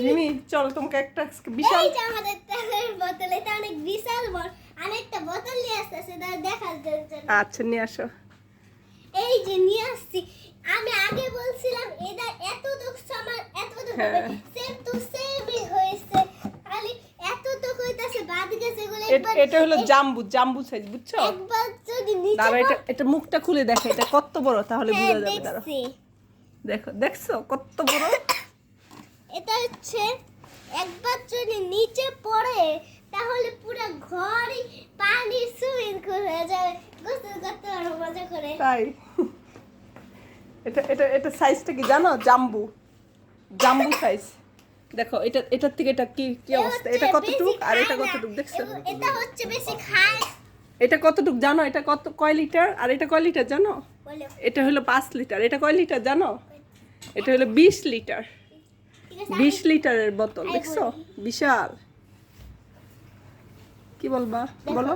রিমি চলো তোমাকে একটা বিশাল এই যে আমাদের তেলের বোতল, এটা অনেক বিশাল বড়। আরেকটা বোতল নিয়ে আসতেছে, তার দেখার জন্য। আচ্ছা নিয়ে আসো। এই যে নিয়ে আসছি। আমি আগে বলছিলাম এটা এতটুকু সমান, এতটুকু হবে, সেম টু সেমই হয়েছে, খালি এতটুকু হইতাছে বাদ গেছে এগুলো। একবার এটা হলো জাম্বু, জাম্বু সাইজ, বুঝছো? একবার যদি নিচে দাঁড়াও, এটা মুখটা খুলে দেখো এটা কত বড়, তাহলে হ্যাঁ, বোঝা যাবে। দাঁড়াও, দেখছি। দেখো, দেখছো কত বড়? এটা হচ্ছে একবার যদি নিচে পড়ে তাহলে পুরো ঘরই পানি সুইমিং পুল হয়ে যাবে, গোসল করতে পারবো মজা করে। তাই এটা সাইজটা কি জানো? জাম্বু, জাম্বু সাইজ। দেখো এটার থেকে এটা কি অবস্থা, এটা কতটুক আর এটা কতটুক, দেখছো? এটা হচ্ছে বেশি খায়। এটা কতটুক জানো? এটা কয় লিটার আর এটা কয় লিটার জানো? বলো। এটা হলো 5 লিটার। এটা কয় লিটার জানো? এটা হলো 20 লিটার। ঠিক আছে, 20 লিটারের বোতল, আমি দেখছো? বলি। বিশাল। কি বলবা বলো?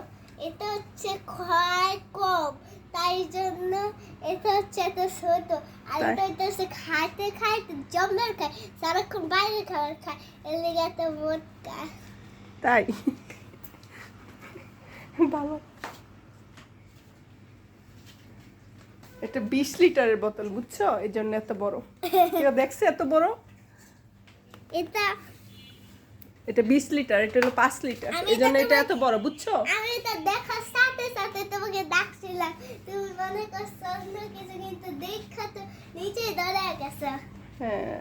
এটা হচ্ছে ক্ষয় কম, তাই জন্য এটা হচ্ছে এত ছোট। আর তাই? এটা হচ্ছে খাইতে খাইতে জমের খায়, সারাক্ষণ বাইরে খাবার খায়, এর লেগে এত মোটা। তাই ভালো। এটা 20 লিটারের বোতল, বুঝছো? এই জন্য এত বড়। কেউ দেখছে এত বড়? এটা 20 লিটার, এটা হলো 5 লিটার, আমি এই জন্য এটা এটা এত বড়, বুঝছো? আমি এটা দেখার সাথে সাথে তোমাকে ডাকছিলাম, তুমি মনে করছো অন্য কিছু, কিন্তু দেখা তো নিচে দাঁড়ায় গেছে। হ্যাঁ